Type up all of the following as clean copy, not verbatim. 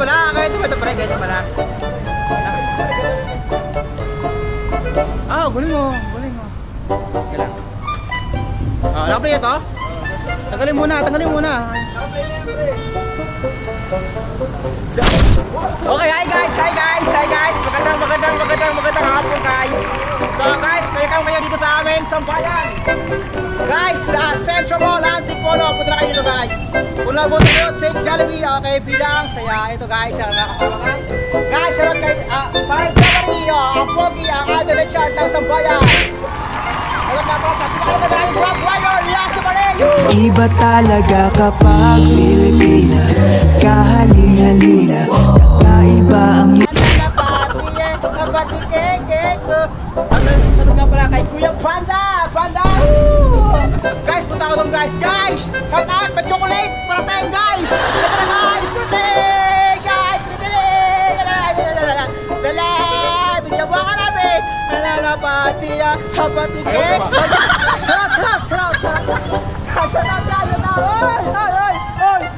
pala. Ganito pala. Ganito pala. Ah, guling mo. Kailan? Ah, nakaplay ito? Tanggalin muna. Okay, hi guys. Magandang hapon guys. So guys, welcome kayo dito sa amin, Sambayan. Guys, sa Central Mall, Antipolo, punta na kayo dito guys. Kung nagutom nyo, take Jollibee, okay, bilang saya. Ito guys, ang nakakama guys. Guys, shoutout kay Parang Jamarillo, ang pogi, ang Aldo Richard ng Sambayan. Shoutout na po, pagkakain na dahil Rock Rider, Liasa Marillo. Iba talaga kapag Pilipina, kahalin-halina, kakaiba ang shoutout nga pala kay Kuya Panda. Guys, punta ako doon guys. Shoutout, may chocolate para tayo guys. Ito na guys, birthday guys. Bigyan mo ka namin. Halalapati cake. Sarap. Shoutout guys.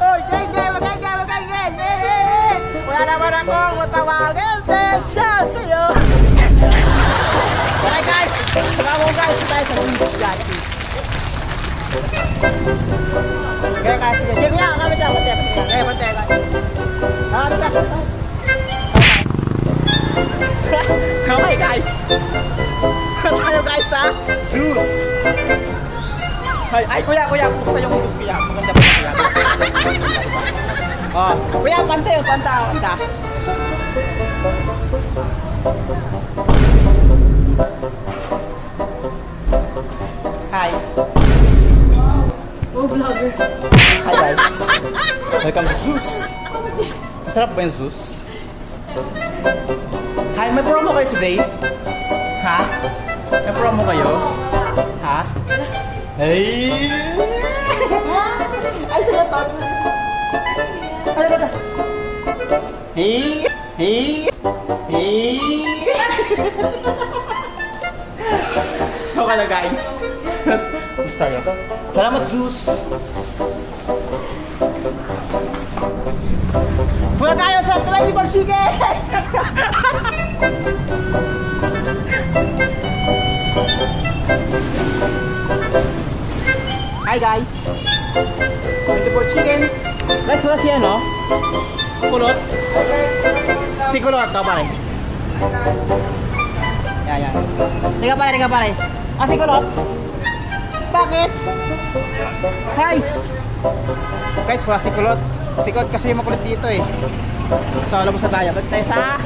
Oy, gang. Wala naman akong matawagin. Siya sa'yo. Okay guys, salamat guys tayo sa video guys. Okay guys, sige nga kami dyan, pantay guys. Okay guys. Tayo guys ha, Zeus. Ay kuya, kumusta yung Zeus kuya? Maganda pa kuya. Oh, kuya pantay. Hi. Oh, vlogger. Hi guys. Welcome to Zeus. Masarap ba yung Zeus? Hi, may promo kayo today? Ha? May promo kayo? Ha? Hey! Ay, sige to. Hey! Okay na guys. Gusto tayo. Salamat Zeus. Punta tayo sa 24 Chicken. Hi guys. 24 Chicken. Guys, wala siya no? Kulot. Si kulot ka pare. Yan. Tingnan pare. Ah, si kulot. Bakit? Guys, wala si kulot. Si kulot kasi yung makulit dito eh. So, alam mo sa tayo. Ba't tayo sa...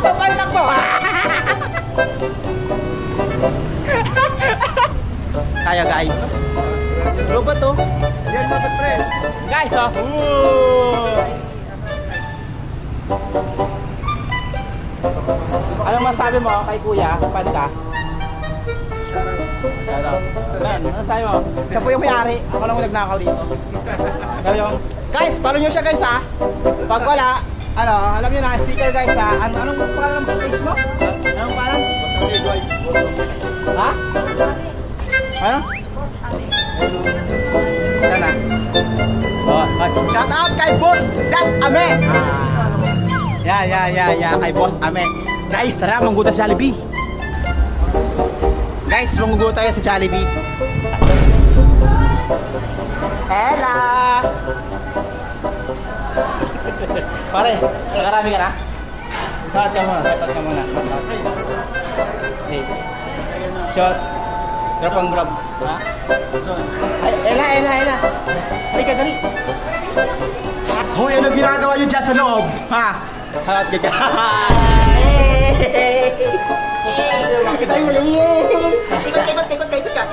Palitakbo! Tayo guys. Ano ba to? Yan, dapat pre. Guys, oh. Anong masabi mo kay Kuya Panda? Ben, ano sabi mo? Siya po yung may-ari. Ako lang yung nagnakaw dito. Guys, follow nyo siya guys ha. Pag wala, alam nyo na, sticker guys ha. Anong pangalan mo sa page mo? Anong pangalan? Ha? Ano? Yan na. Shout out kay Boss Dat Ame. Yeah, kay Boss Ame. Guys, tara, mangguta sa Jollibee. Guys, mangguguta tayo sa Jollibee. Ella! Pare, nakarami ka na? Shot ka muna. Okay. Shot. Grab ang grab. Ha? Ay, Ella. Halika, dali. Hoy, ano ginagawa nyo dyan sa loob? Ha? Halat ka dyan. Ikot ka.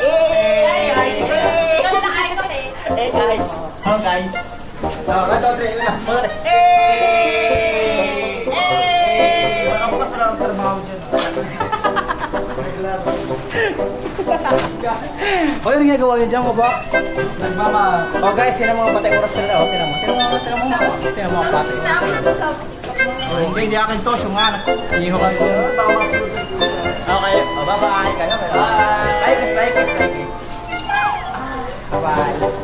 Guys. Hello guys. Ako kasi lang trabaho dyan. O yung ginagawa nyo dyan, Box? Oh guys, yun ang mga patay oras nila. Tinan mo mga patay. Hindi akin to, sungan. Iho ka ito. Okay, bye-bye kayo. Bye. Like it. Bye-bye.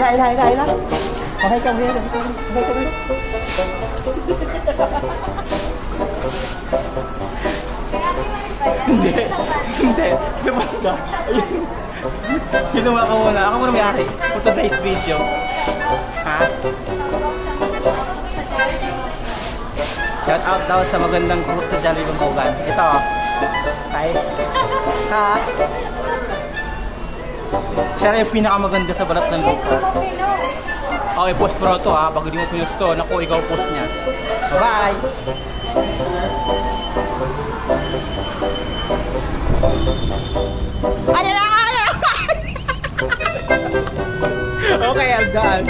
Ayun na. Okay ka, okay. Hindi. Dapat ka. Ginawa ka muna. Ako muna may-ari. For today's video. Ha? Shout out daw sa magandang cruise na Jollibee Bangkogan. Ito. Hi. Ha? Siya rin yung pinakamaganda sa balat ng GoPro. Okay, post pro to ha. Pag hindi mo pinost to, naku, ikaw post niya. Bye-bye! Ano na kaya? Okay, I'm done.